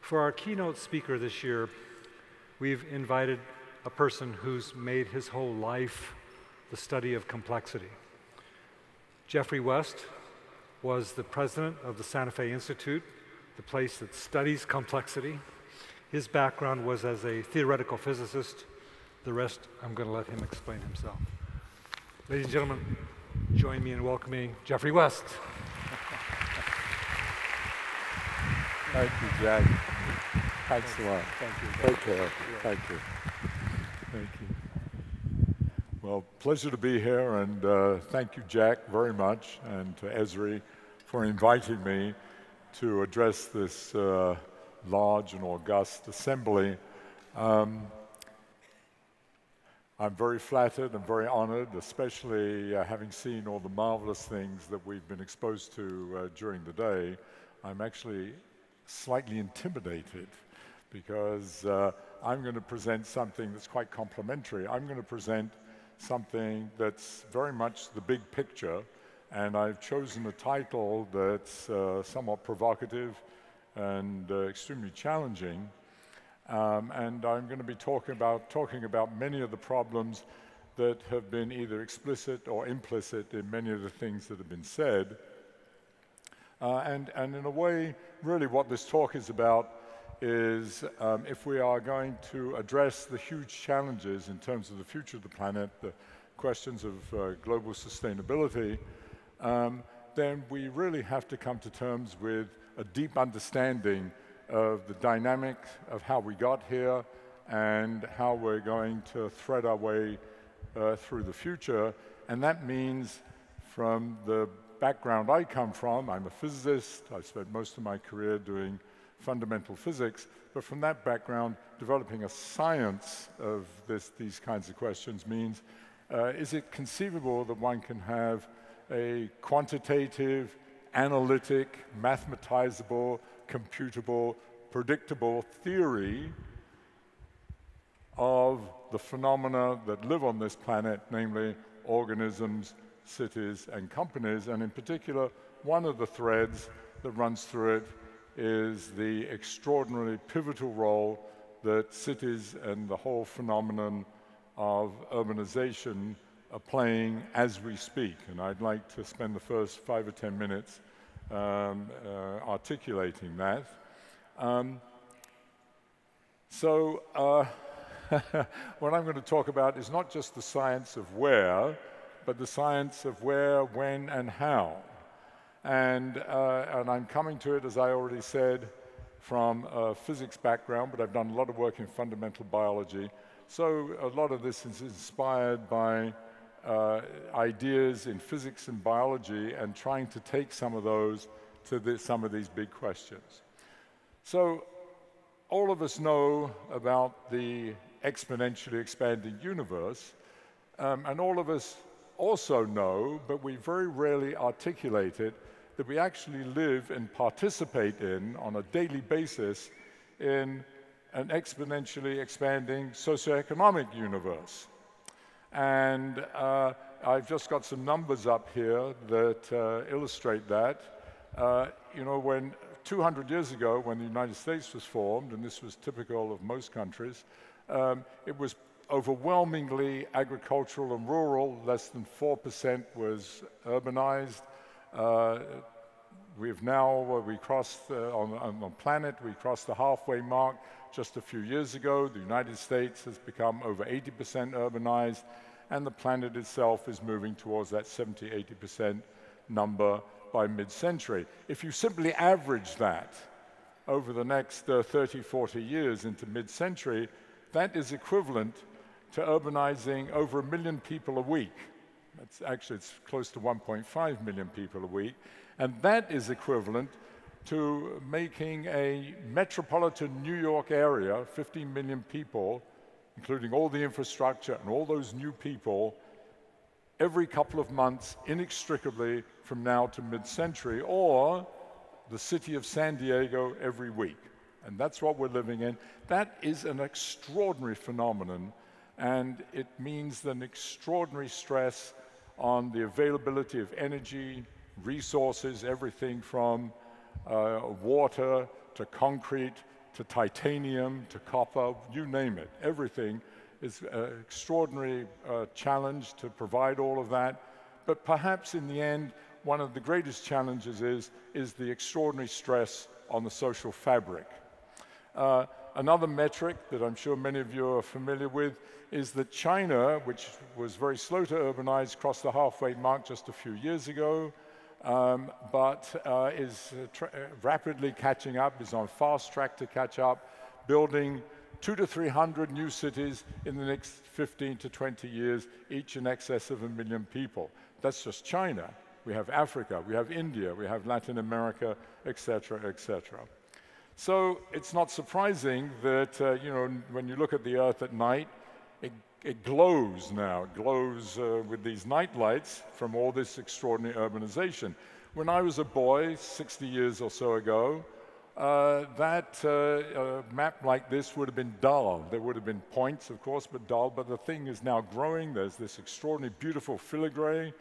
For our keynote speaker this year, we've invited a person who's made his whole life the study of complexity. Geoffrey West was the president of the Santa Fe Institute, the place that studies complexity. His background was as a theoretical physicist. The rest, I'm going to let him explain himself. Ladies and gentlemen, join me in welcoming Geoffrey West. Thank you, Jack. Thanks a lot. Thank you. Take care. Thank you. Thank you. Well, pleasure to be here, and thank you, Jack, very much, and to Esri for inviting me to address this large and august assembly. I'm very flattered and very honored, especially having seen all the marvelous things that we've been exposed to during the day. I'm actually slightly intimidated because I'm going to present something that's quite complimentary. I'm going to present something that's very much the big picture, and I've chosen a title that's somewhat provocative and extremely challenging. And I'm going to be talking about many of the problems that have been either explicit or implicit in many of the things that have been said. And in a way, really what this talk is about is if we are going to address the huge challenges in terms of the future of the planet, the questions of global sustainability, then we really have to come to terms with a deep understanding of the dynamic of how we got here and how we're going to thread our way through the future. And that means, from the background I come from, I'm a physicist. I've spent most of my career doing fundamental physics, but from that background, developing a science of these kinds of questions means, is it conceivable that one can have a quantitative, analytic, mathematizable, computable, predictable theory of the phenomena that live on this planet, namely organisms, cities, and companies, and in particular, one of the threads that runs through it is the extraordinarily pivotal role that cities and the whole phenomenon of urbanization are playing as we speak. And I'd like to spend the first 5 or 10 minutes articulating that. What I'm going to talk about is not just the science of where, but the science of where, when, and how. And I'm coming to it, as I already said, from a physics background, but I've done a lot of work in fundamental biology. So a lot of this is inspired by ideas in physics and biology and trying to take some of those to some of these big questions. So all of us know about the exponentially expanding universe, and all of us also know, but we very rarely articulate it, that we actually live and participate in, on a daily basis, in an exponentially expanding socioeconomic universe. And I've just got some numbers up here that illustrate that. You know, when 200 years ago, when the United States was formed, and this was typical of most countries, it was overwhelmingly agricultural and rural. Less than 4% was urbanized. We've now, we crossed, on the planet, we crossed the halfway mark just a few years ago. The United States has become over 80% urbanized, and the planet itself is moving towards that 70–80% number by mid-century. If you simply average that over the next 30–40 years into mid-century, that is equivalent to urbanizing over 1 million people a week. It's close to 1.5 million people a week, and that is equivalent to making a metropolitan New York area, 15 million people, including all the infrastructure and all those new people, every couple of months, inextricably from now to mid-century, or the city of San Diego every week. And that's what we're living in. That is an extraordinary phenomenon, and it means an extraordinary stress on the availability of energy, resources, everything from water to concrete to titanium, to copper, you name it. Everything is an extraordinary challenge to provide all of that. But perhaps in the end, one of the greatest challenges is the extraordinary stress on the social fabric. Another metric that I'm sure many of you are familiar with is that China, which was very slow to urbanize, crossed the halfway mark just a few years ago, but is rapidly catching up, is on fast track to catch up, building 200 to 300 new cities in the next 15 to 20 years, each in excess of 1 million people. That's just China. We have Africa, we have India, we have Latin America, et cetera, et cetera. So it's not surprising that, you know, when you look at the Earth at night, it glows now. It glows with these night lights from all this extraordinary urbanization. When I was a boy, 60 years or so ago, that map like this would have been dull. There would have been points, of course, but dull. But the thing is now growing. There's this extraordinary, beautiful filigree,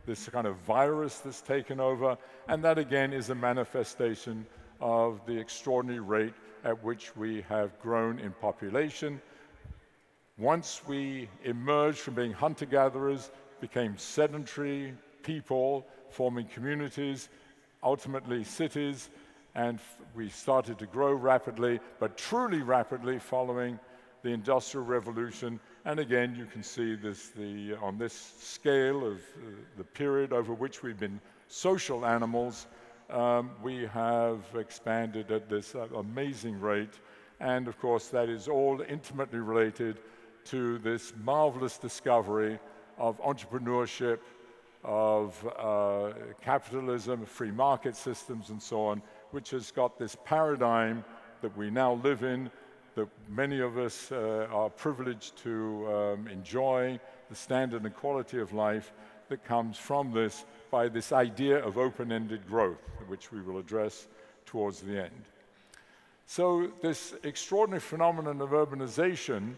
this kind of virus that's taken over. And that, again, is a manifestation of the extraordinary rate at which we have grown in population. Once we emerged from being hunter-gatherers, became sedentary people, forming communities, ultimately cities, and we started to grow rapidly, but truly rapidly following the Industrial Revolution. And again, you can see this, on this scale of the period over which we've been social animals, we have expanded at this amazing rate. And of course, that is all intimately related to this marvelous discovery of entrepreneurship, of capitalism, free market systems, and so on, which has got this paradigm that we now live in, that many of us are privileged to enjoy, the standard and quality of life that comes from this by this idea of open-ended growth, which we will address towards the end. So this extraordinary phenomenon of urbanization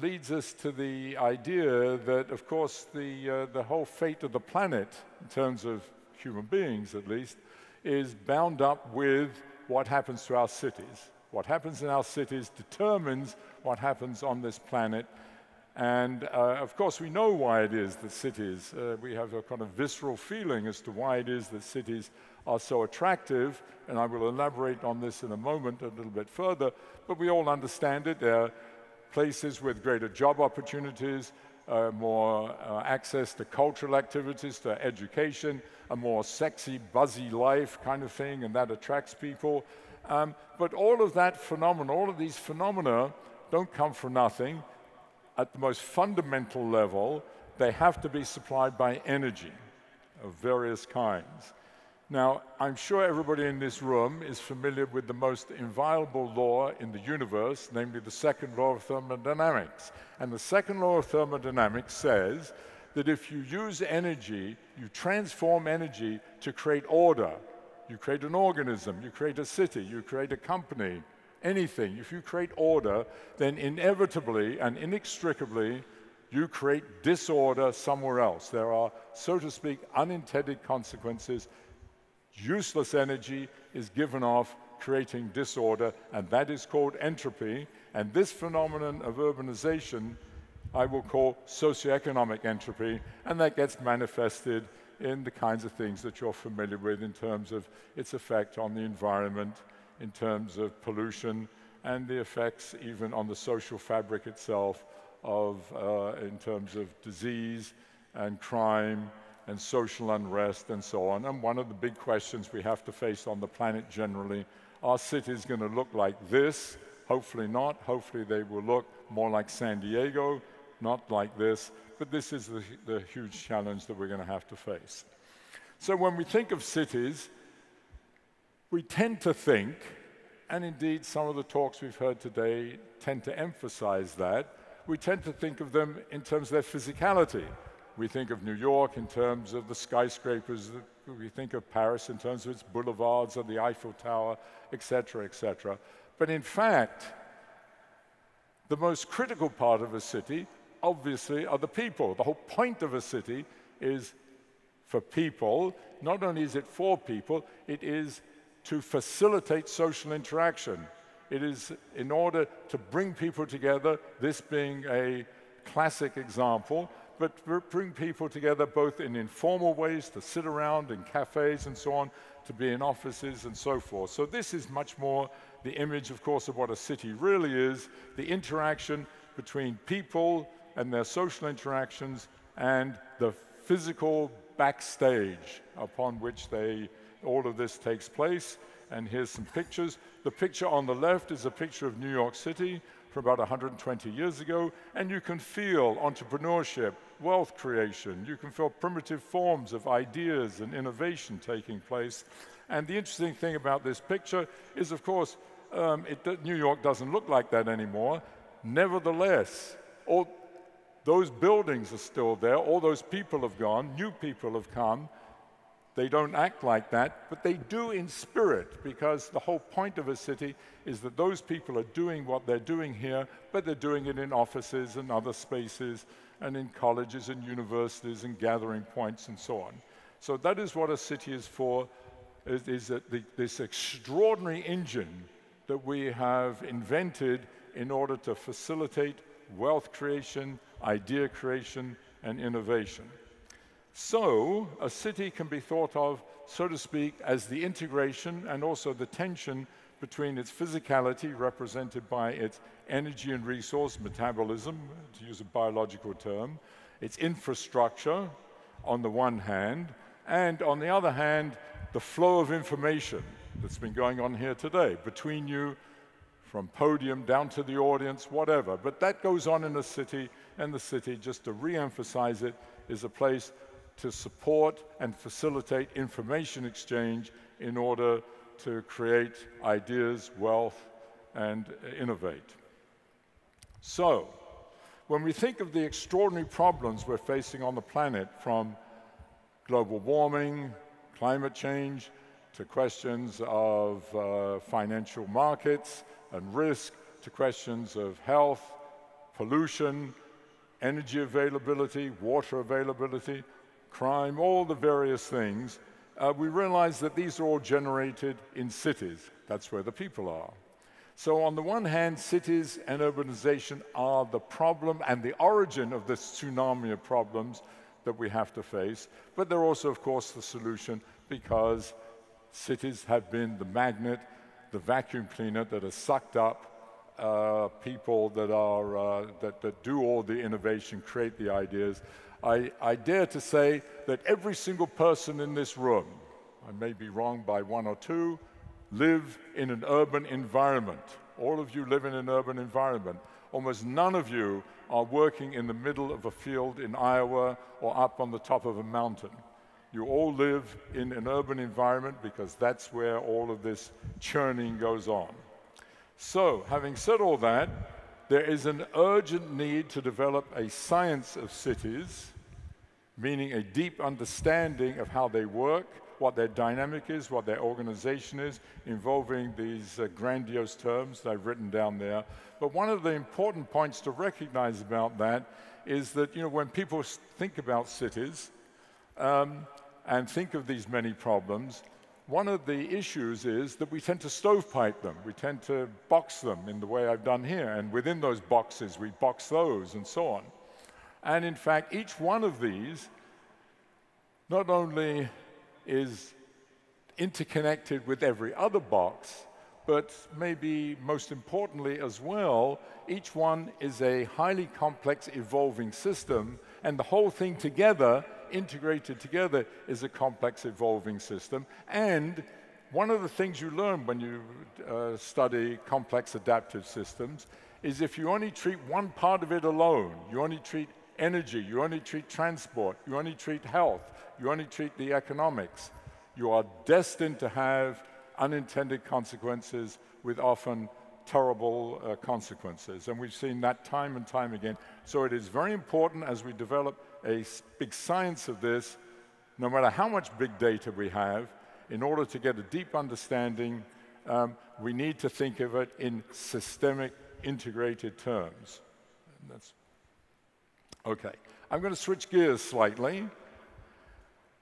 leads us to the idea that, of course, the whole fate of the planet, in terms of human beings at least, is bound up with what happens to our cities. What happens in our cities determines what happens on this planet. And of course, we know why it is that cities, we have a kind of visceral feeling as to why it is that cities are so attractive, and I will elaborate on this in a moment a little bit further, but we all understand it. They're places with greater job opportunities, more access to cultural activities, to education, a more sexy, buzzy life kind of thing, and that attracts people. But all of that phenomena, all of these phenomena don't come from nothing. At the most fundamental level, they have to be supplied by energy of various kinds. Now, I'm sure everybody in this room is familiar with the most inviolable law in the universe, namely the second law of thermodynamics. And the second law of thermodynamics says that if you use energy, you transform energy to create order. You create an organism, you create a city, you create a company, anything. If you create order, then inevitably and inextricably, you create disorder somewhere else. There are, so to speak, unintended consequences. Useless energy is given off, creating disorder, and that is called entropy. And this phenomenon of urbanization I will call socioeconomic entropy, and that gets manifested in the kinds of things that you're familiar with in terms of its effect on the environment, in terms of pollution, and the effects even on the social fabric itself of, in terms of disease and crime and social unrest and so on. And one of the big questions we have to face on the planet generally, are cities going to look like this? Hopefully not. Hopefully they will look more like San Diego, not like this. But this is the huge challenge that we're going to have to face. So when we think of cities, we tend to think, and indeed some of the talks we've heard today tend to emphasize that, we tend to think of them in terms of their physicality. We think of New York in terms of the skyscrapers, we think of Paris in terms of its boulevards or the Eiffel Tower, et cetera, et cetera. But in fact, the most critical part of a city, obviously, are the people. The whole point of a city is for people. Not only is it for people, it is to facilitate social interaction. It is in order to bring people together, this being a classic example, but bring people together both in informal ways, to sit around in cafes and so on, to be in offices and so forth. So this is much more the image, of course, of what a city really is, the interaction between people and their social interactions and the physical backstage upon which all of this takes place. And here's some pictures. The picture on the left is a picture of New York City from about 120 years ago, and you can feel entrepreneurship, wealth creation, you can feel primitive forms of ideas and innovation taking place. And the interesting thing about this picture is, of course, New York doesn't look like that anymore. Nevertheless, all those buildings are still there, all those people have gone, new people have come. They don't act like that, but they do in spirit, because the whole point of a city is that those people are doing what they're doing here, but they're doing it in offices and other spaces and in colleges and universities and gathering points and so on. So that is what a city is for, is this extraordinary engine that we have invented in order to facilitate wealth creation, idea creation, and innovation. So, a city can be thought of, so to speak, as the integration and also the tension between its physicality, represented by its energy and resource metabolism, to use a biological term, its infrastructure on the one hand, and on the other hand, the flow of information that's been going on here today, between you, from podium down to the audience, whatever. But that goes on in a city, and the city, just to re-emphasize it, is a place to support and facilitate information exchange in order to create ideas, wealth, and innovate. So, when we think of the extraordinary problems we're facing on the planet, from global warming, climate change, to questions of financial markets and risk, to questions of health, pollution, energy availability, water availability, crime, all the various things, we realize that these are all generated in cities. That's where the people are. So on the one hand, cities and urbanization are the problem and the origin of this tsunami of problems that we have to face, but they're also, of course, the solution, because cities have been the magnet, the vacuum cleaner that has sucked up people that do all the innovation, create the ideas. I dare to say that every single person in this room, I may be wrong by one or two, live in an urban environment. All of you live in an urban environment. Almost none of you are working in the middle of a field in Iowa or up on the top of a mountain. You all live in an urban environment because that's where all of this churning goes on. So, having said all that, there is an urgent need to develop a science of cities, meaning a deep understanding of how they work, what their dynamic is, what their organization is, involving these grandiose terms that I've written down there. But one of the important points to recognize about that is that, when people think about cities and think of these many problems, one of the issues is that we tend to stovepipe them. We tend to box them in the way I've done here, and within those boxes we box those and so on. And in fact, each one of these not only is interconnected with every other box, but maybe most importantly as well, each one is a highly complex evolving system, and the whole thing together, integrated together, is a complex evolving system. And one of the things you learn when you study complex adaptive systems is if you only treat one part of it alone, you only treat energy, you only treat transport, you only treat health, you only treat the economics, you are destined to have unintended consequences with often terrible consequences. And we've seen that time and time again. So it is very important as we develop a big science of this, no matter how much big data we have, in order to get a deep understanding, we need to think of it in systemic, integrated terms. Okay, I'm going to switch gears slightly.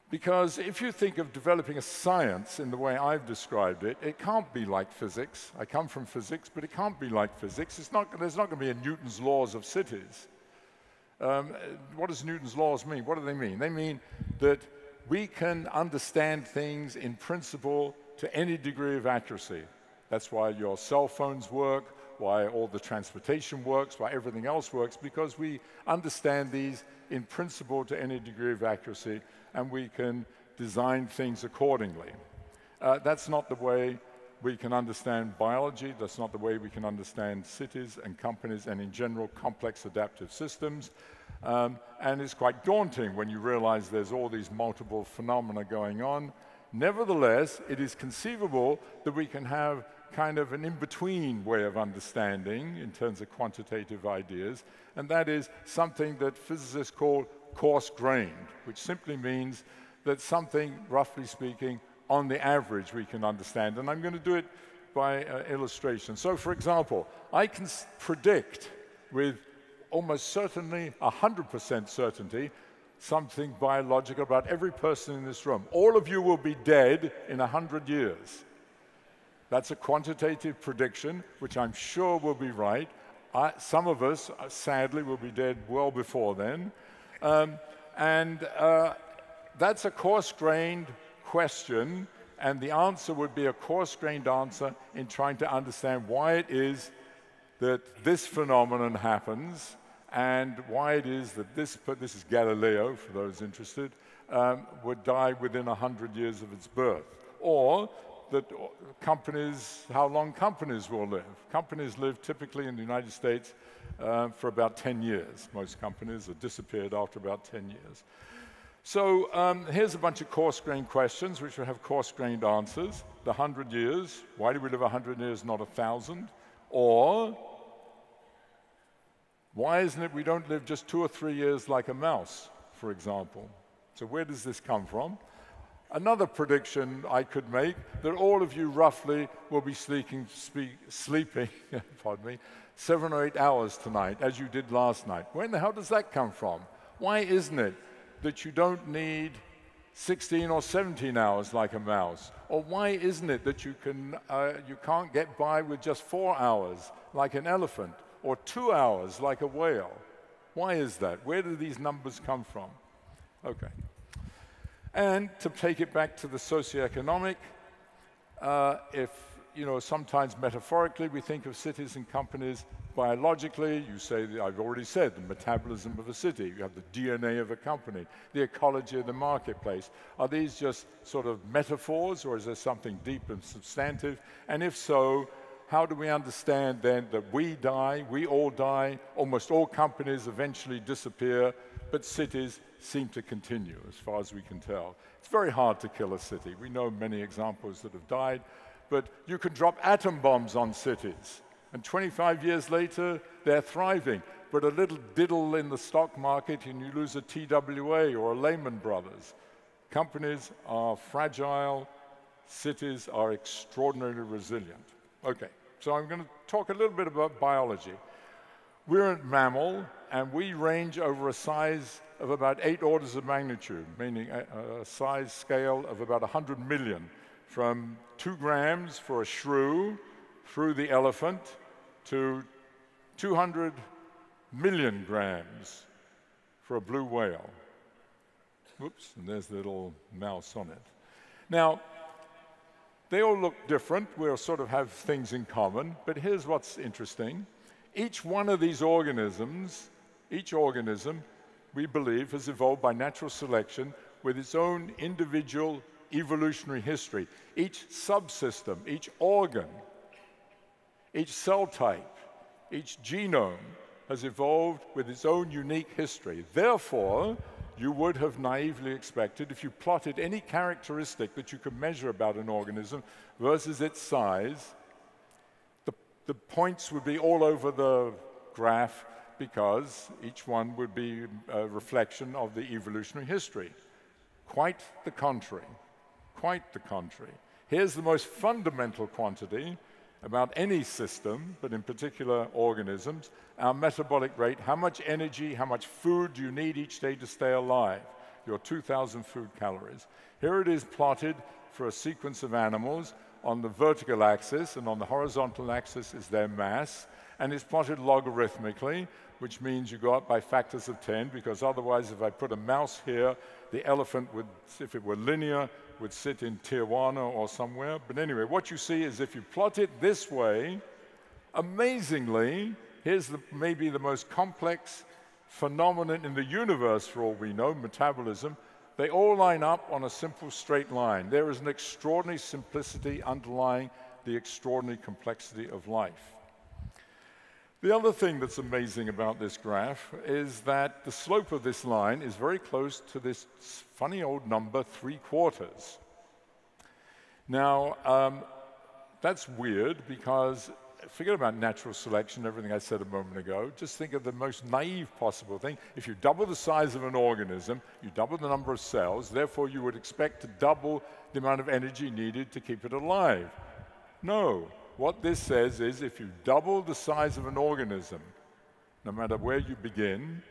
Because if you think of developing a science in the way I've described it, it can't be like physics. I come from physics, but it can't be like physics. There's not going to be a Newton's laws of cities. What does Newton's laws mean? What do they mean? They mean that we can understand things in principle to any degree of accuracy. That's why your cell phones work, why all the transportation works, why everything else works, because we understand these in principle to any degree of accuracy, and we can design things accordingly. That's not the way we can understand biology, that's not the way we can understand cities and companies and in general complex adaptive systems. And it's quite daunting when you realize there's all these multiple phenomena going on. Nevertheless, it is conceivable that we can have kind of an in-between way of understanding in terms of quantitative ideas, and that is something that physicists call coarse-grained, which simply means that something, roughly speaking, on the average we can understand. And I'm going to do it by illustration. So, for example, I can predict with almost certainly 100% certainty something biological about every person in this room. All of you will be dead in 100 years. That's a quantitative prediction, which I'm sure will be right. Some of us, sadly, will be dead well before then. That's a coarse-grained question, and the answer would be a coarse-grained answer in trying to understand why it is that this phenomenon happens, and why it is that this is Galileo, for those interested, would die within 100 years of its birth. Or that companies, how long companies will live. Companies live typically in the United States for about 10 years. Most companies have disappeared after about 10 years. So here's a bunch of coarse-grained questions, which will have coarse-grained answers. The 100 years, why do we live 100 years, not 1,000? Or, why isn't it we don't live just 2 or 3 years like a mouse, for example? So where does this come from? Another prediction I could make, that all of you roughly will be sleeping pardon me, 7 or 8 hours tonight, as you did last night. Where in the hell does that come from? Why isn't it that you don't need 16 or 17 hours like a mouse? Or why isn't it that you can't get by with just 4 hours like an elephant, or 2 hours like a whale? Why is that? Where do these numbers come from? Okay. And to take it back to the socioeconomic, sometimes metaphorically we think of cities and companies biologically. You say, I've already said, the metabolism of a city. You have the DNA of a company, the ecology of the marketplace. Are these just sort of metaphors, or is there something deep and substantive? And if so, how do we understand then that we die, we all die, almost all companies eventually disappear, but cities seem to continue, as far as we can tell? It's very hard to kill a city. We know many examples that have died, but you can drop atom bombs on cities, and 25 years later, they're thriving. But a little diddle in the stock market, and you lose a TWA or a Lehman Brothers. Companies are fragile, cities are extraordinarily resilient. Okay, so I'm going to talk a little bit about biology. We're a mammal, and we range over a size of about 8 orders of magnitude, meaning a size scale of about 100 million, from 2 grams for a shrew through the elephant to 200 million grams for a blue whale. Oops, and there's the little mouse on it. Now, they all look different. We'll sort of have things in common, but here's what's interesting. Each one of these organisms, each organism, we believe, has evolved by natural selection with its own individual evolutionary history. Each subsystem, each organ, each cell type, each genome has evolved with its own unique history. Therefore, you would have naively expected, if you plotted any characteristic that you could measure about an organism versus its size, the points would be all over the graph, because each one would be a reflection of the evolutionary history. Quite the contrary. Quite the contrary. Here's the most fundamental quantity about any system, but in particular organisms: our metabolic rate. How much energy, how much food do you need each day to stay alive? your 2,000 food calories. Here it is plotted for a sequence of animals. On the vertical axis and on the horizontal axis is their mass, and it's plotted logarithmically, which means you go up by factors of 10, because otherwise if I put a mouse here, the elephant would, if it were linear, would sit in Tijuana or somewhere. But anyway, what you see is if you plot it this way, amazingly, here's maybe the most complex phenomenon in the universe for all we know, metabolism. They all line up on a simple straight line. There is an extraordinary simplicity underlying the extraordinary complexity of life. The other thing that's amazing about this graph is that the slope of this line is very close to this funny old number 3/4. Now, that's weird because forget about natural selection, everything I said a moment ago. Just think of the most naive possible thing. If you double the size of an organism, you double the number of cells, therefore you would expect to double the amount of energy needed to keep it alive. No. What this says is if you double the size of an organism, no matter where you begin,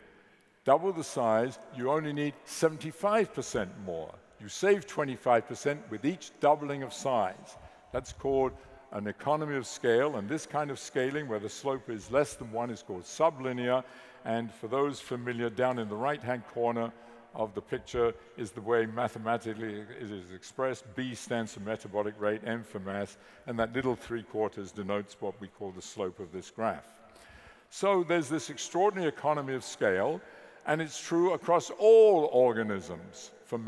double the size, you only need 75% more. You save 25% with each doubling of size. That's called an economy of scale, and this kind of scaling where the slope is less than 1 is called sublinear, and for those familiar, down in the right-hand corner of the picture is the way mathematically it is expressed. B stands for metabolic rate, M for mass, and that little 3/4 denotes what we call the slope of this graph. So there's this extraordinary economy of scale, and it's true across all organisms for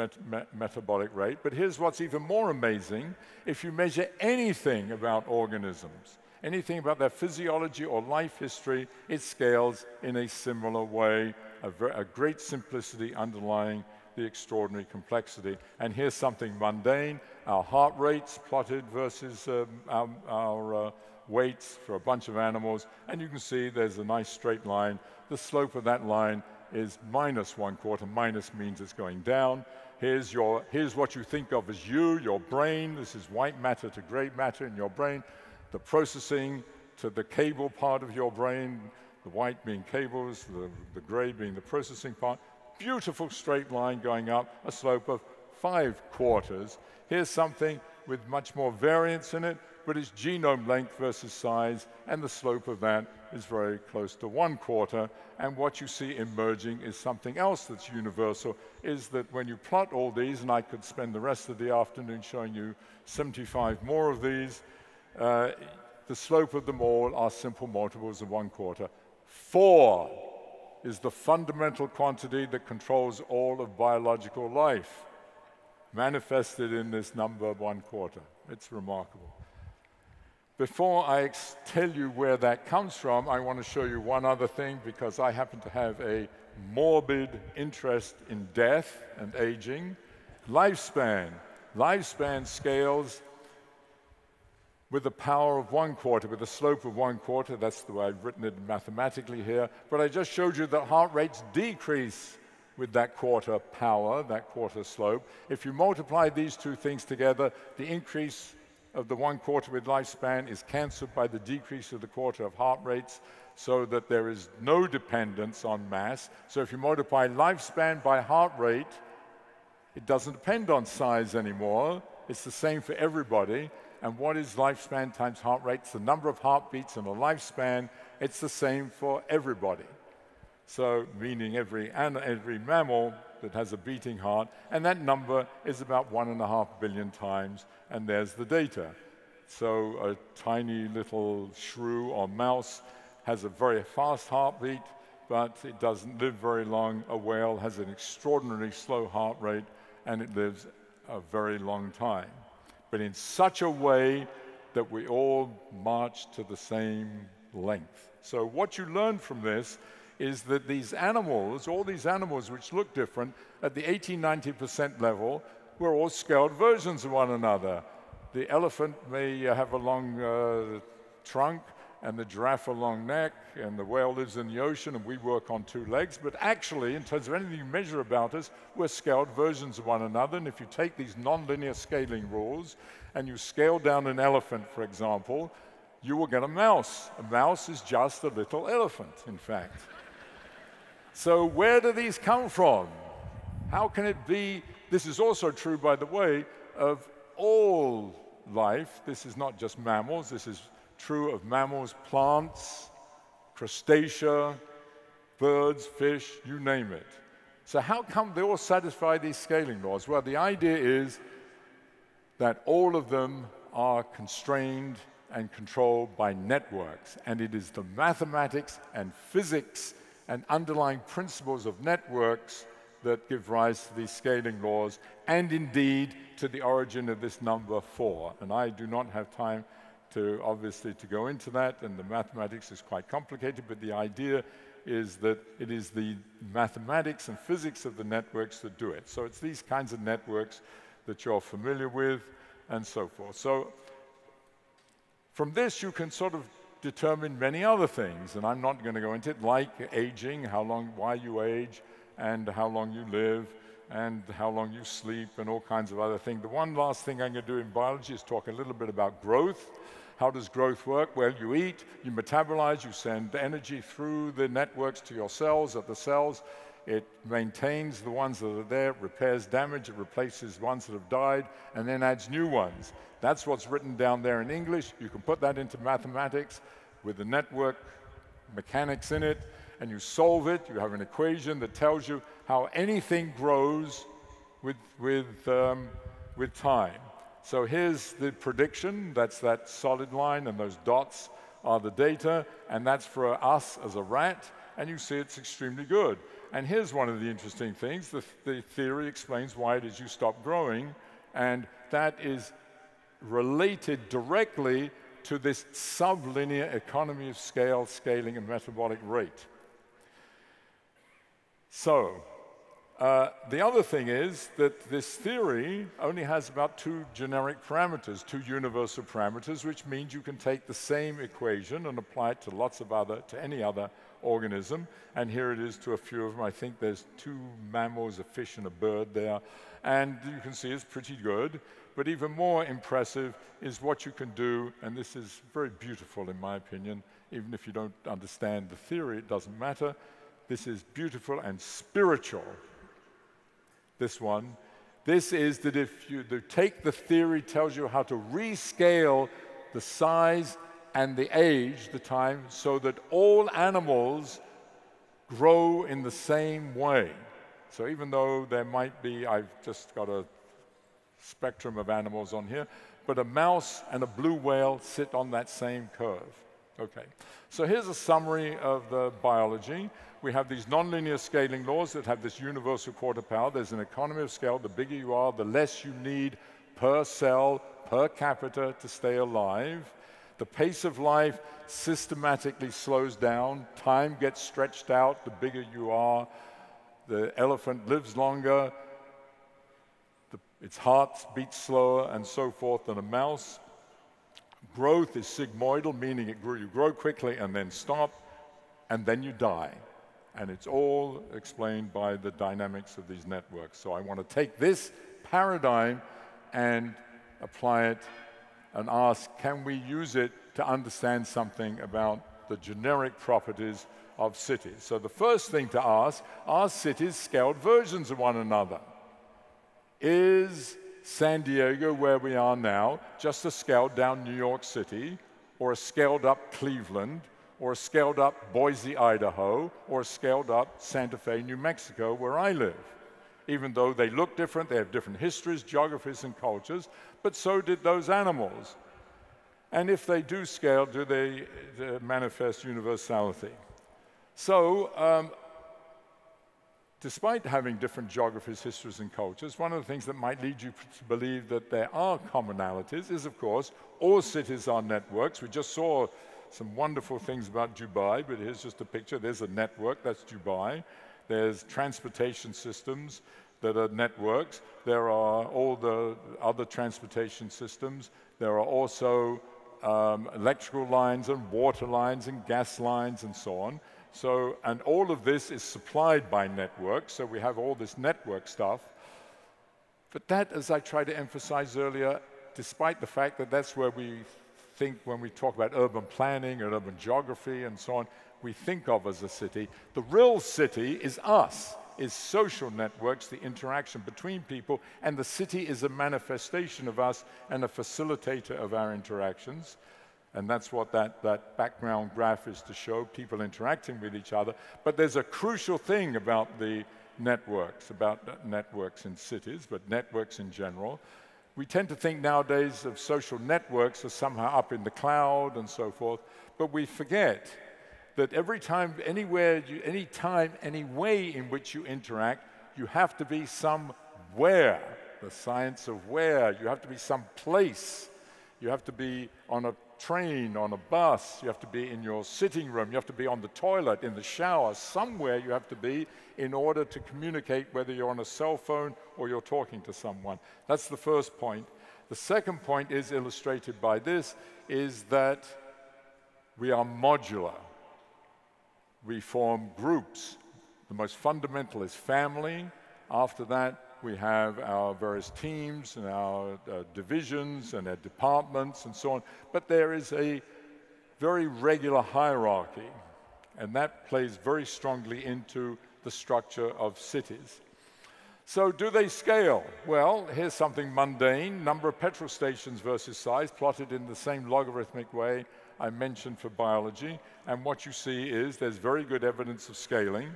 metabolic rate. But here's what's even more amazing. If you measure anything about organisms, anything about their physiology or life history, it scales in a similar way, a great simplicity underlying the extraordinary complexity. And here's something mundane, our heart rates plotted versus our weights for a bunch of animals, and you can see there's a nice straight line. The slope of that line is -1/4. Minus means it's going down. Here's what you think of as your brain. This is white matter to gray matter in your brain. The processing to the cable part of your brain, the white being cables, the gray being the processing part. Beautiful straight line going up, a slope of 5/4. Here's something with much more variance in it, but it's genome length versus size, and the slope of that is very close to 1/4. And what you see emerging is something else that's universal, is that when you plot all these, and I could spend the rest of the afternoon showing you 75 more of these, the slope of them all are simple multiples of 1/4. 4 is the fundamental quantity that controls all of biological life, manifested in this number 1/4. It's remarkable. Before I tell you where that comes from, I want to show you one other thing, because I happen to have a morbid interest in death and aging. Lifespan. Lifespan scales with the power of 1/4, with a slope of 1/4. That's the way I've written it mathematically here. But I just showed you that heart rates decrease with that quarter power, that quarter slope. If you multiply these two things together, the increase of the 1/4 with lifespan is cancelled by the decrease of the quarter of heart rates, so that there is no dependence on mass. So if you multiply lifespan by heart rate, it doesn't depend on size anymore. It's the same for everybody. And what is lifespan times heart rate? It's the number of heartbeats in a lifespan. It's the same for everybody. So meaning every mammal that has a beating heart, and that number is about 1.5 billion times, and there's the data. So a tiny little shrew or mouse has a very fast heartbeat, but it doesn't live very long. A whale has an extraordinarily slow heart rate, and it lives a very long time, but in such a way that we all march to the same length. So what you learn from this is that these animals, all these animals which look different, at the 80–90% level, we're all scaled versions of one another. The elephant may have a long trunk, and the giraffe a long neck, and the whale lives in the ocean, and we work on 2 legs. But actually, in terms of anything you measure about us, we're scaled versions of one another. And if you take these nonlinear scaling rules, and you scale down an elephant, for example, you will get a mouse. A mouse is just a little elephant, in fact. So where do these come from? How can it be? This is also true, by the way, of all life. This is not just mammals. This is true of mammals, plants, crustacea, birds, fish, you name it. So how come they all satisfy these scaling laws? Well, the idea is that all of them are constrained and controlled by networks, and it is the mathematics and physics and underlying principles of networks that give rise to these scaling laws, and indeed to the origin of this number 4. And I do not have time to, obviously, to go into that, and the mathematics is quite complicated, but the idea is that it is the mathematics and physics of the networks that do it. So it's these kinds of networks that you're familiar with, and so forth. So from this, you can sort of determine many other things, and I'm not going to go into it, like aging, why you age, and how long you live, and how long you sleep, and all kinds of other things. The one last thing I'm going to do in biology is talk a little bit about growth. How does growth work? Well, you eat, you metabolize, you send energy through the networks to your cells. At the cells, it maintains the ones that are there, repairs damage, it replaces ones that have died, and then adds new ones. That's what's written down there in English. You can put that into mathematics with the network mechanics in it, and you solve it. You have an equation that tells you how anything grows with time. So here's the prediction. That's that solid line, and those dots are the data, and that's for us as a rat, and you see it's extremely good. And here's one of the interesting things. The theory explains why it is you stop growing, and that is related directly to this sublinear economy of scale, scaling, and metabolic rate. So, the other thing is that this theory only has about 2 generic parameters, 2 universal parameters, which means you can take the same equation and apply it to any other organism. And here it is to a few of them. I think there's 2 mammals, a fish, and a bird there. And you can see it's pretty good. But even more impressive is what you can do, and this is very beautiful in my opinion. Even if you don't understand the theory, it doesn't matter. This is beautiful and spiritual. This one. This is that if you take the theory, tells you how to rescale the size and the age, the time, so that all animals grow in the same way. So even though there might be, I've just got a spectrum of animals on here, but a mouse and a blue whale sit on that same curve. Okay, so here's a summary of the biology. We have these nonlinear scaling laws that have this universal quarter power. There's an economy of scale. The bigger you are, the less you need per cell, per capita to stay alive. The pace of life systematically slows down. Time gets stretched out the bigger you are. The elephant lives longer. Its heart beats slower and so forth than a mouse. Growth is sigmoidal, meaning you grow quickly and then stop, and then you die. And it's all explained by the dynamics of these networks. So I want to take this paradigm and apply it and ask, can we use it to understand something about the generic properties of cities? So the first thing to ask, are cities scaled versions of one another? Is San Diego, where we are now, just a scaled down New York City, or a scaled up Cleveland, or a scaled up Boise, Idaho, or a scaled up Santa Fe, New Mexico, where I live? Even though they look different, they have different histories, geographies, and cultures, but so did those animals. And if they do scale, do they manifest universality? So, despite having different geographies, histories, and cultures, one of the things that might lead you to believe that there are commonalities is, of course, all cities are networks. We just saw some wonderful things about Dubai, but here's just a picture. There's a network, that's Dubai. There's transportation systems that are networks. There are all the other transportation systems. There are also electrical lines and water lines and gas lines and so on. So, and all of this is supplied by networks, so we have all this network stuff. But that, as I tried to emphasize earlier, despite the fact that that's where we think when we talk about urban planning and urban geography and so on, we think of as a city. The real city is us. is social networks, the interaction between people, and the city is a manifestation of us and a facilitator of our interactions. And that's what that background graph is to show, people interacting with each other. But there's a crucial thing about the networks, in cities, but networks in general. We tend to think nowadays of social networks as somehow up in the cloud and so forth, but we forget that every time, anywhere, any time, any way in which you interact, you have to be somewhere, the science of where. You have to be someplace. You have to be on a train, on a bus, you have to be in your sitting room, you have to be on the toilet, in the shower, somewhere you have to be in order to communicate, whether you're on a cell phone or you're talking to someone. That's the first point. The second point is illustrated by this, is that we are modular. We form groups. The most fundamental is family. After that, we have our various teams and our divisions and our departments and so on. But there is a very regular hierarchy, and that plays very strongly into the structure of cities. So do they scale? Well, here's something mundane. Number of petrol stations versus size, plotted in the same logarithmic way I mentioned for biology. And what you see is there's very good evidence of scaling.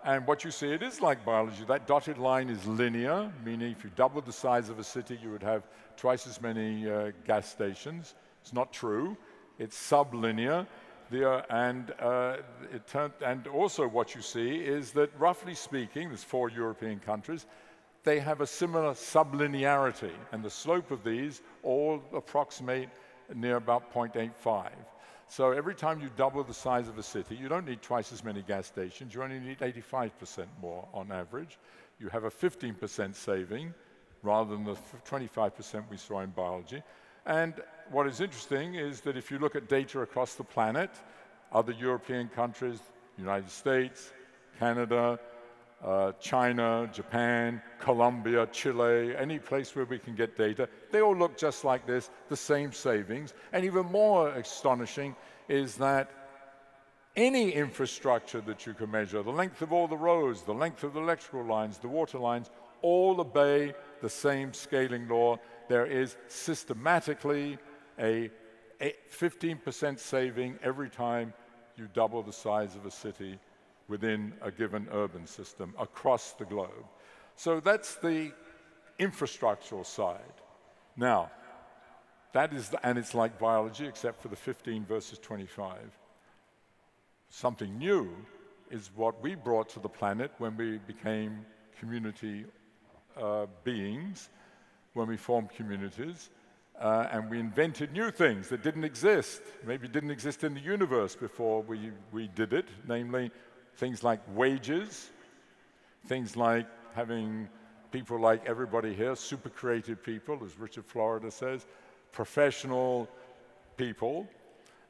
And what you see, it is like biology. That dotted line is linear, meaning if you double the size of a city, you would have twice as many gas stations. It's not true. It's sublinear. And also what you see is that, roughly speaking, there's 4 European countries, they have a similar sublinearity, and the slope of these all approximate near about 0.85. So every time you double the size of a city, you don't need twice as many gas stations, you only need 85% more on average. You have a 15% saving rather than the 25% we saw in biology. And what is interesting is that if you look at data across the planet, other European countries, United States, Canada, China, Japan, Colombia, Chile, any place where we can get data, they all look just like this, the same savings. And even more astonishing is that any infrastructure that you can measure, the length of all the roads, the length of the electrical lines, the water lines, all obey the same scaling law. There is systematically a 15% saving every time you double the size of a city within a given urban system across the globe. So that's the infrastructural side. Now, that is, and it's like biology except for the 15 versus 25. Something new is what we brought to the planet when we became community beings, when we formed communities, and we invented new things that didn't exist, maybe didn't exist in the universe before we did it, namely things like wages, things like having people like everybody here, super creative people, as Richard Florida says, professional people.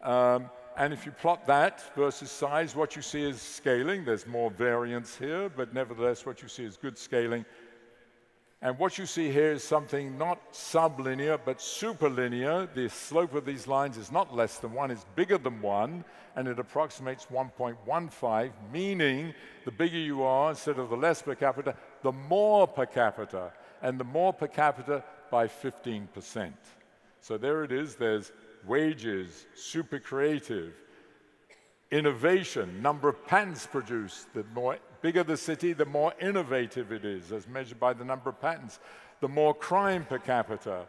And if you plot that versus size, what you see is scaling. There's more variance here, but nevertheless, what you see is good scaling. And what you see here is something not sublinear, but superlinear. The slope of these lines is not less than 1, it's bigger than 1, and it approximates 1.15, meaning the bigger you are, instead of the less per capita, the more per capita, and the more per capita by 15%. So there it is, there's wages, super creative, innovation, number of patents produced. The more bigger the city, the more innovative it is, as measured by the number of patents. The more crime per capita,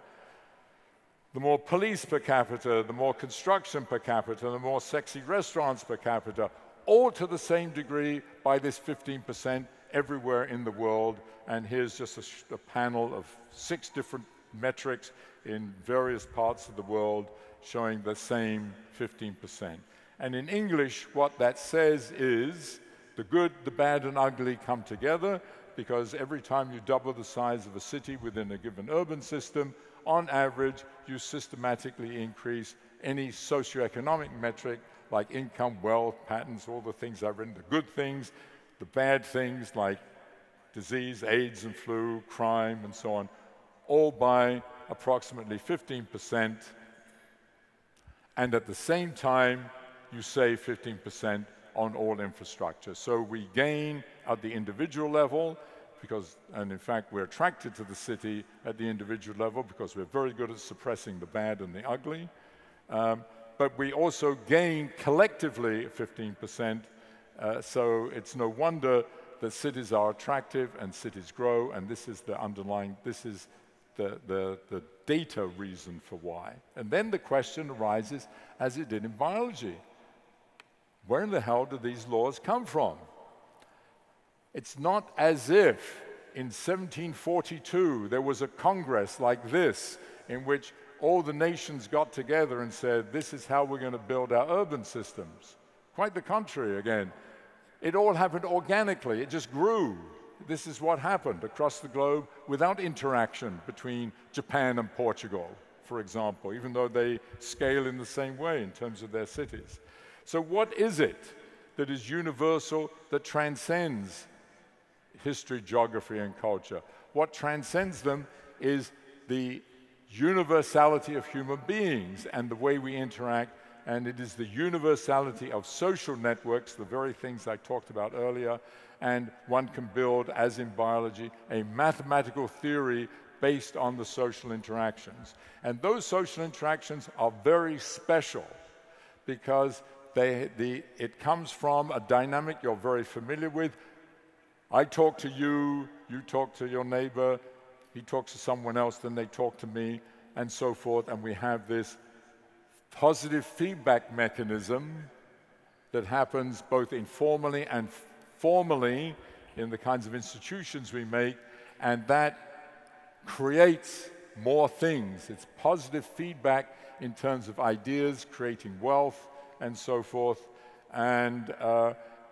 the more police per capita, the more construction per capita, the more sexy restaurants per capita, all to the same degree by this 15% everywhere in the world. And here's just a panel of 6 different metrics in various parts of the world showing the same 15%. And in English, what that says is the good, the bad, and ugly come together, because every time you double the size of a city within a given urban system, on average, you systematically increase any socioeconomic metric like income, wealth, patents, all the things I've written, the good things, the bad things like disease, AIDS and flu, crime, and so on, all by approximately 15%. And at the same time, you save 15% on all infrastructure. So we gain at the individual level, and in fact we're attracted to the city at the individual level because we're very good at suppressing the bad and the ugly. But we also gain collectively 15%, so it's no wonder that cities are attractive and cities grow, and this is the underlying, this is the data reason for why. And then the question arises, as it did in biology, where in the hell do these laws come from? It's not as if in 1742 there was a congress like this in which all the nations got together and said, this is how we're going to build our urban systems. Quite the contrary again. It all happened organically, it just grew. This is what happened across the globe without interaction between Japan and Portugal, for example, even though they scale in the same way in terms of their cities. So what is it that is universal, that transcends history, geography, and culture? What transcends them is the universality of human beings and the way we interact, and it is the universality of social networks, the very things I talked about earlier, and one can build, as in biology, a mathematical theory based on the social interactions. And those social interactions are very special because it comes from a dynamic you're very familiar with. I talk to you, you talk to your neighbor, he talks to someone else, then they talk to me, and so forth, and we have this positive feedback mechanism that happens both informally and formally in the kinds of institutions we make, and that creates more things. It's positive feedback in terms of ideas, creating wealth, and so forth, and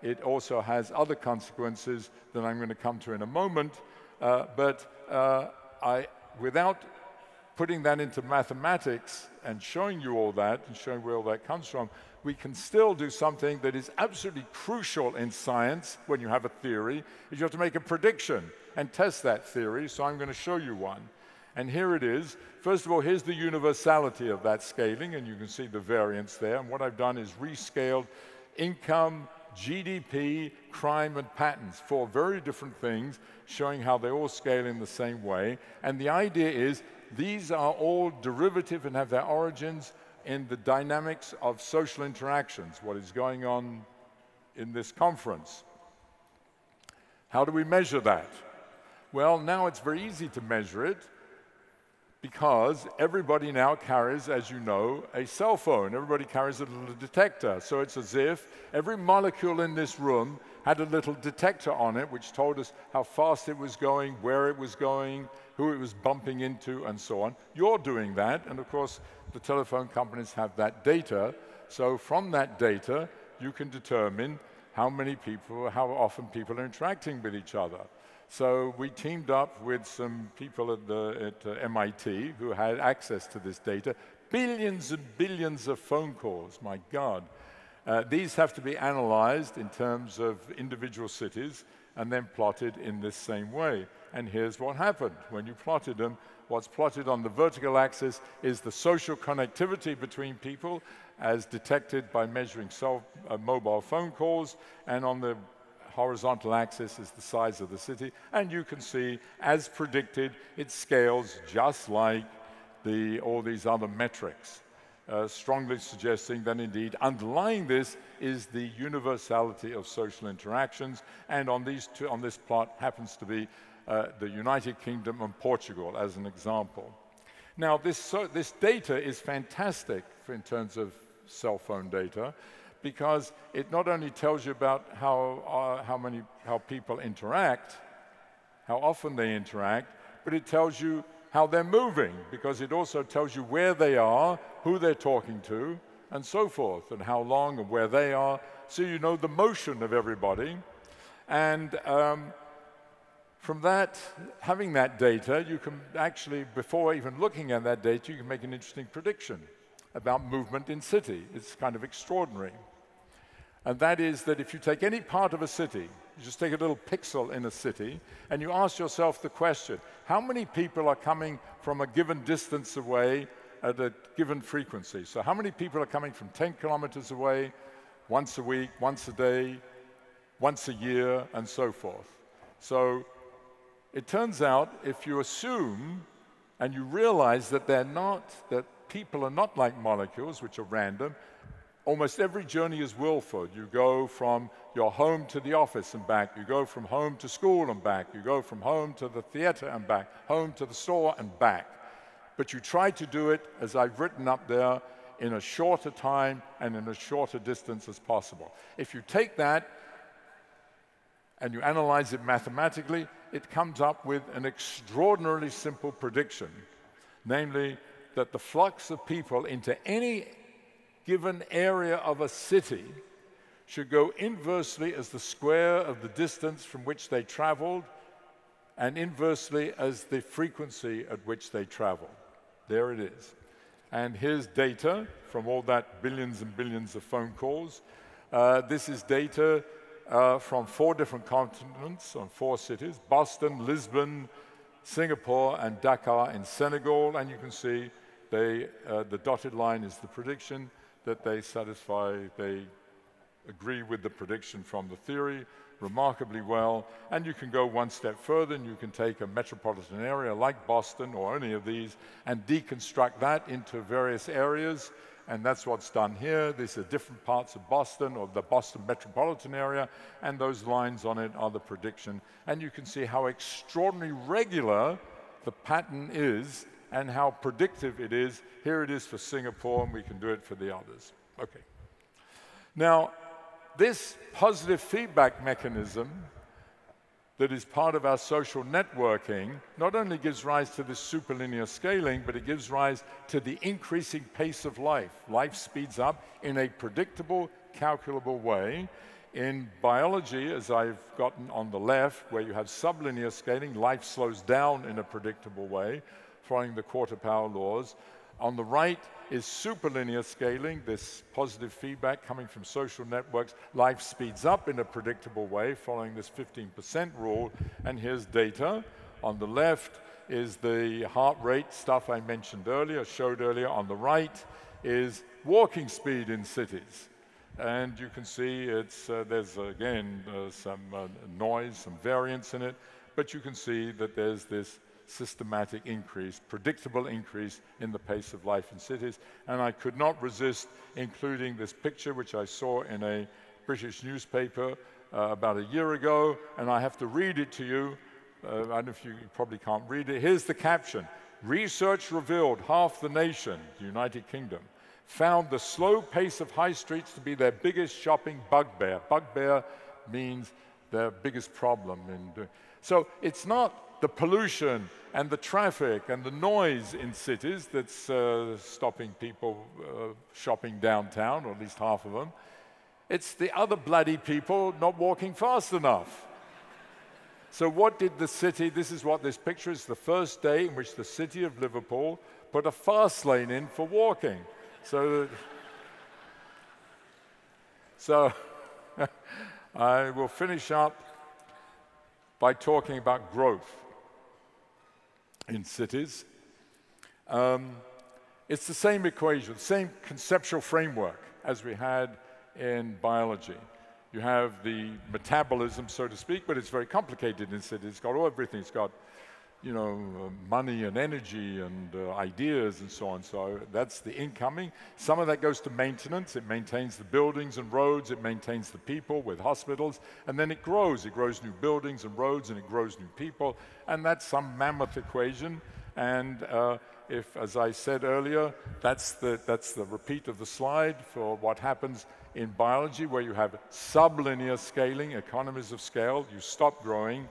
it also has other consequences that I'm going to come to in a moment, without putting that into mathematics and showing you all that and showing where all that comes from, we can still do something that is absolutely crucial in science when you have a theory, is you have to make a prediction and test that theory, so I'm going to show you one. And here it is. First of all, here's the universality of that scaling, and you can see the variance there. And what I've done is rescaled income, GDP, crime, and patents, 4 very different things, showing how they all scale in the same way. And the idea is these are all derivative and have their origins in the dynamics of social interactions, what is going on in this conference. How do we measure that? Well, now it's very easy to measure it because everybody now carries, as you know, a cell phone. Everybody carries a little detector. So it's as if every molecule in this room had a little detector on it which told us how fast it was going, where it was going, who it was bumping into, and so on. You're doing that, and of course the telephone companies have that data. So from that data, you can determine how many people, how often people are interacting with each other. So we teamed up with some people at MIT who had access to this data. Billions and billions of phone calls, my God. These have to be analyzed in terms of individual cities and then plotted in this same way. And here's what happened. When you plotted them, what's plotted on the vertical axis is the social connectivity between people as detected by measuring mobile phone calls, and on the horizontal axis is the size of the city, and you can see, as predicted, it scales just like all these other metrics, strongly suggesting that indeed underlying this is the universality of social interactions, and on this plot happens to be the United Kingdom and Portugal as an example. Now this data is fantastic in terms of cell phone data, because it not only tells you about how people interact, how often they interact, but it tells you how they're moving, because it also tells you where they are, who they're talking to, and so forth, and how long and where they are, so you know the motion of everybody. And from that, having that data, you can actually, before even looking at that data, you can make an interesting prediction about movement in city. It's kind of extraordinary. And that is that if you take any part of a city, you just take a little pixel in a city, and you ask yourself the question, how many people are coming from a given distance away at a given frequency? So how many people are coming from 10 kilometers away, once a week, once a day, once a year, and so forth. So it turns out if you assume and you realize that that people are not like molecules, which are random, almost every journey is willful. You go from your home to the office and back. You go from home to school and back. You go from home to the theater and back, home to the store and back. But you try to do it, as I've written up there, in a shorter time and in a shorter distance as possible. If you take that and you analyze it mathematically, it comes up with an extraordinarily simple prediction, namely that the flux of people into any given area of a city should go inversely as the square of the distance from which they traveled and inversely as the frequency at which they traveled. There it is. And here's data from all that billions and billions of phone calls. This is data from 4 different continents on 4 cities, Boston, Lisbon, Singapore, and Dakar in Senegal. And you can see the dotted line is the prediction that they agree with the prediction from the theory remarkably well. And you can go one step further and you can take a metropolitan area like Boston or any of these and deconstruct that into various areas. And that's what's done here. These are different parts of Boston or the Boston metropolitan area, and those lines on it are the prediction. And you can see how extraordinarily regular the pattern is and how predictive it is. Here it is for Singapore, and we can do it for the others. Okay. Now, this positive feedback mechanism that is part of our social networking not only gives rise to this superlinear scaling, but it gives rise to the increasing pace of life. Life speeds up in a predictable, calculable way. In biology, as I've gotten on the left, where you have sublinear scaling, life slows down in a predictable way, following the quarter-power laws. On the right is superlinear scaling, this positive feedback coming from social networks. Life speeds up in a predictable way, following this 15% rule. And here's data. On the left is the heart rate stuff I mentioned earlier, showed earlier. On the right is walking speed in cities. And you can see there's, again, some noise, some variance in it. But you can see that there's this systematic increase, predictable increase in the pace of life in cities. And I could not resist including this picture, which I saw in a British newspaper about a year ago, and I have to read it to you. I don't know if you probably can't read it. Here's the caption. Research revealed half the nation, the United Kingdom, found the slow pace of high streets to be their biggest shopping bugbear. Bugbear means their biggest problem. So it's not the pollution and the traffic and the noise in cities that's stopping people shopping downtown, or at least half of them. It's the other bloody people not walking fast enough. So what did the city, this is what this picture is, the first day in which the city of Liverpool put a fast lane in for walking. So I will finish up by talking about growth in cities. It's the same equation, the same conceptual framework as we had in biology. You have the metabolism, so to speak, but it's very complicated in cities. It's got everything. It's got, you know, money and energy and ideas and so on. So that's the incoming. Some of that goes to maintenance. It maintains the buildings and roads. It maintains the people with hospitals. And then it grows. It grows new buildings and roads, and it grows new people. And that's some mammoth equation. And if, as I said earlier, that's the repeat of the slide for what happens in biology, where you have sublinear scaling, economies of scale, you stop growing.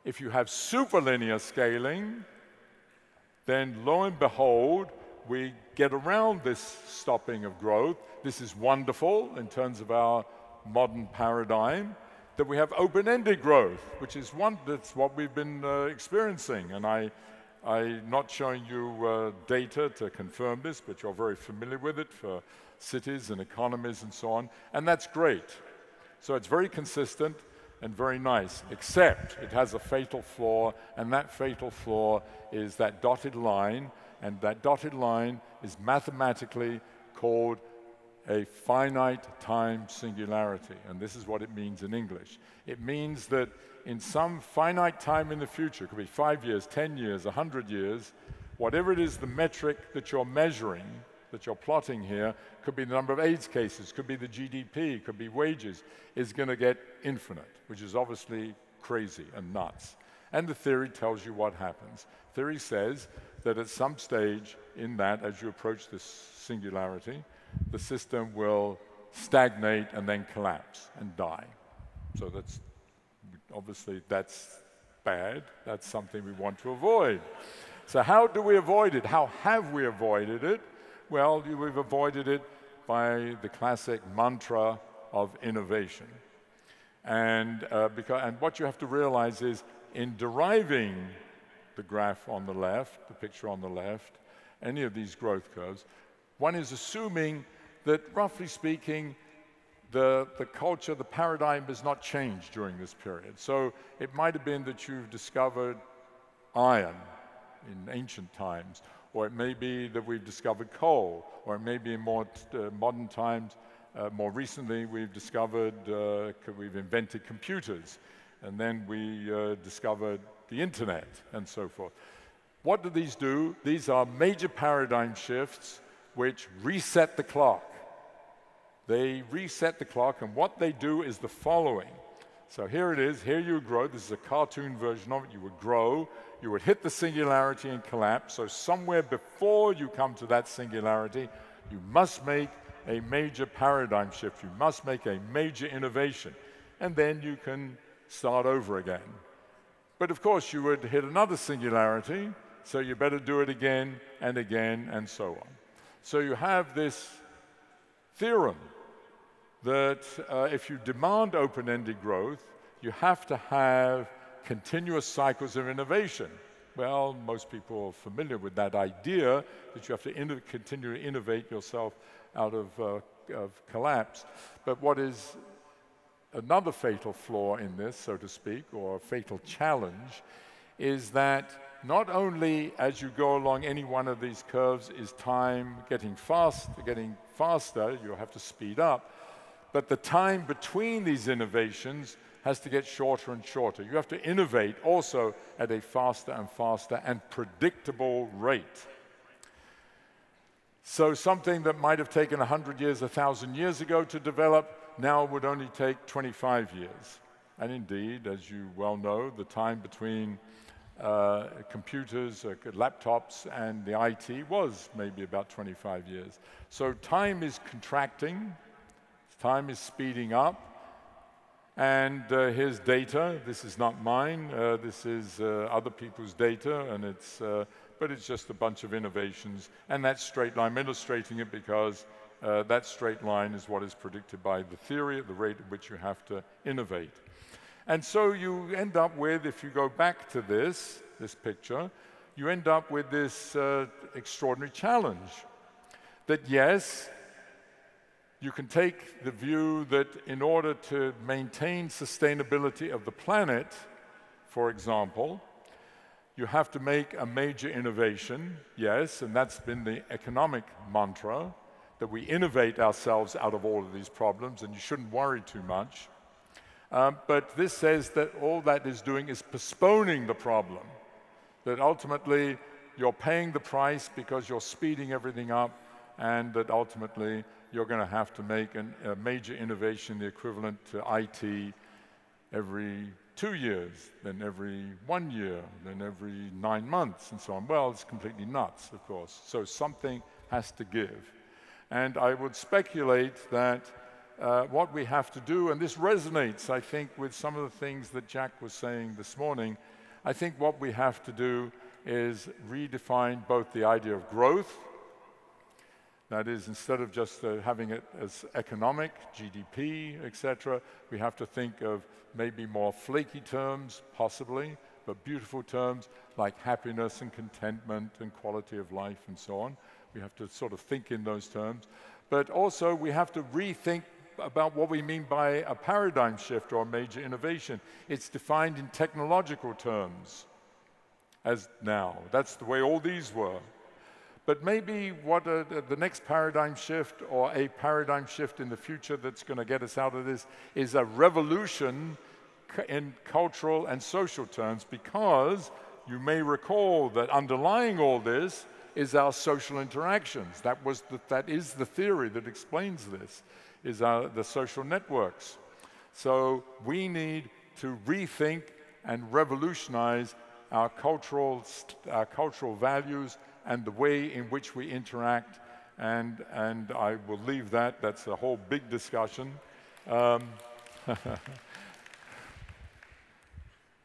If you have superlinear scaling, then lo and behold, we get around this stopping of growth. This is wonderful in terms of our modern paradigm, that we have open-ended growth, which is that's what we've been experiencing. And I'm not showing you data to confirm this, but you're very familiar with it for cities and economies and so on, and that's great. So it's very consistent and very nice, except it has a fatal flaw, and that fatal flaw is that dotted line, and that dotted line is mathematically called a finite time singularity. And this is what it means in English. It means that in some finite time in the future, it could be 5 years, 10 years, 100 years, whatever it is the metric that you're measuring, that you're plotting here, could be the number of AIDS cases, could be the GDP, could be wages, is going to get infinite, which is obviously crazy and nuts. And the theory tells you what happens. Theory says that at some stage in that, as you approach this singularity, the system will stagnate and then collapse and die. So that's, obviously, that's bad. That's something we want to avoid. So how do we avoid it? How have we avoided it? Well, we've avoided it by the classic mantra of innovation. And what you have to realize is, in deriving the graph on the left, the picture on the left, any of these growth curves, one is assuming that, roughly speaking, the culture, the paradigm has not changed during this period. So it might have been that you've discovered iron in ancient times, or it may be that we've discovered coal, or it may be in more modern times, more recently we've discovered, we've invented computers, and then we discovered the internet, and so forth. What do these do? These are major paradigm shifts which reset the clock. They reset the clock, and what they do is the following. So here it is, here you grow, this is a cartoon version of it, you would grow, you would hit the singularity and collapse, so somewhere before you come to that singularity, you must make a major paradigm shift, you must make a major innovation, and then you can start over again. But of course you would hit another singularity, so you better do it again, and so on. So you have this theorem that if you demand open-ended growth, you have to have continuous cycles of innovation. Well, most people are familiar with that idea that you have to continue to innovate yourself out of collapse. But what is another fatal flaw in this, so to speak, or a fatal challenge, is that not only as you go along any one of these curves is time getting faster, you have to speed up, but the time between these innovations has to get shorter and shorter. You have to innovate also at a faster and faster and predictable rate. So something that might have taken 100 years, 1,000 years ago to develop, now would only take 25 years. And indeed, as you well know, the time between computers, laptops, and the IT was maybe about 25 years. So time is contracting, time is speeding up, and here's data. This is not mine, this is other people's data, and but it's just a bunch of innovations, and that straight line, I'm illustrating it because that straight line is what is predicted by the theory at the rate at which you have to innovate. And so you end up with, if you go back to this picture, you end up with this extraordinary challenge. That yes, you can take the view that in order to maintain sustainability of the planet, for example, you have to make a major innovation, yes, and that's been the economic mantra, that we innovate ourselves out of all of these problems, and you shouldn't worry too much. But this says that all that is doing is postponing the problem, that ultimately you're paying the price because you're speeding everything up, and that ultimately you're going to have to make a major innovation, the equivalent to IT, every 2 years, then every 1 year, then every 9 months, and so on. Well, it's completely nuts, of course. So something has to give. And I would speculate that what we have to do, and this resonates, I think, with some of the things that Jack was saying this morning, I think what we have to do is redefine both the idea of growth, that is, instead of just having it as economic, GDP, etc., we have to think of maybe more flaky terms, possibly, but beautiful terms like happiness and contentment and quality of life and so on. We have to sort of think in those terms. But also we have to rethink about what we mean by a paradigm shift or a major innovation. It's defined in technological terms as now. That's the way all these were. But maybe what the next paradigm shift, or a paradigm shift in the future that's going to get us out of this, is a revolution in cultural and social terms, because you may recall that underlying all this is our social interactions. That is the theory that explains this, is the social networks. So we need to rethink and revolutionize our cultural values and the way in which we interact, and I will leave that. That's a whole big discussion.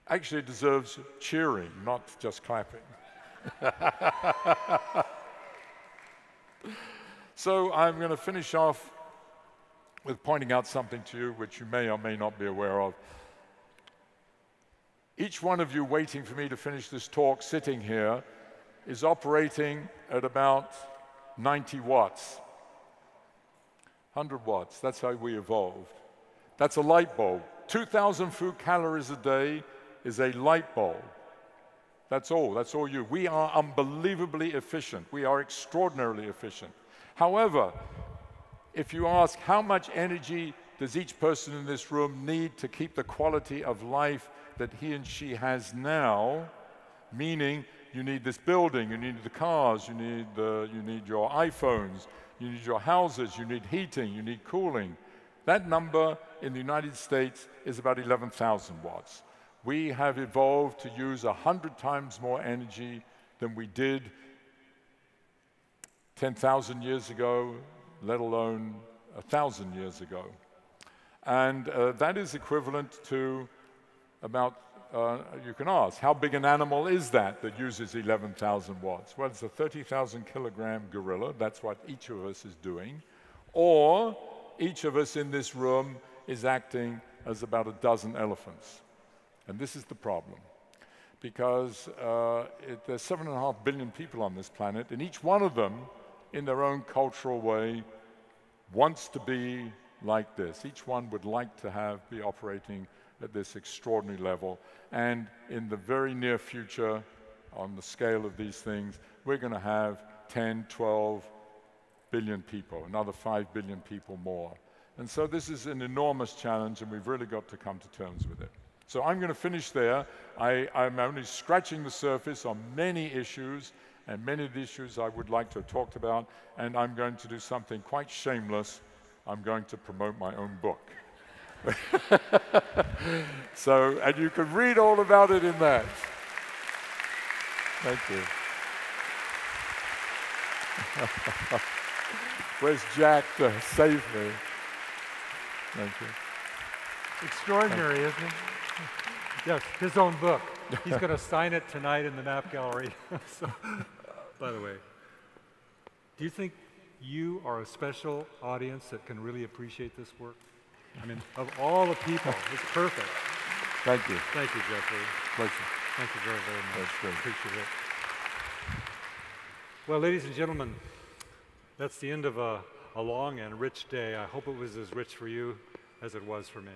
Actually, it deserves cheering, not just clapping. So I'm going to finish off with pointing out something to you which you may or may not be aware of. Each one of you waiting for me to finish this talk, sitting here, is operating at about 90 watts. 100 watts, that's how we evolved. That's a light bulb. 2,000 food calories a day is a light bulb. That's all you. We are unbelievably efficient. We are extraordinarily efficient. However, if you ask how much energy does each person in this room need to keep the quality of life that he and she has now, meaning you need this building, you need the cars, you need your iPhones, you need your houses, you need heating, you need cooling. That number in the United States is about 11,000 watts. We have evolved to use 100 times more energy than we did 10,000 years ago, let alone 1,000 years ago. And that is equivalent to about, you can ask, how big an animal is that uses 11,000 watts? Well, it's a 30,000 kilogram gorilla. That's what each of us is doing. Or each of us in this room is acting as about a dozen elephants. And this is the problem. Because there's 7.5 billion people on this planet, and each one of them, in their own cultural way, wants to be like this. Each one would like to be operating at this extraordinary level. And in the very near future, on the scale of these things, we're going to have 10, 12 billion people, another 5 billion people more. And so this is an enormous challenge, and we've really got to come to terms with it. So I'm going to finish there. I'm only scratching the surface on many issues, and many of the issues I would like to have talked about, and I'm going to do something quite shameless. I'm going to promote my own book. So, and you can read all about it in that. Thank you. Where's Jack to save me? Thank you. Extraordinary, isn't it? Yes, his own book. He's going to sign it tonight in the Map Gallery. So, by the way, do you think you are a special audience that can really appreciate this work? I mean, of all the people, it's perfect. Thank you. Thank you, Geoffrey. Pleasure. Thank you very, very much. That's great. Appreciate it. Well, ladies and gentlemen, that's the end of a long and rich day. I hope it was as rich for you as it was for me.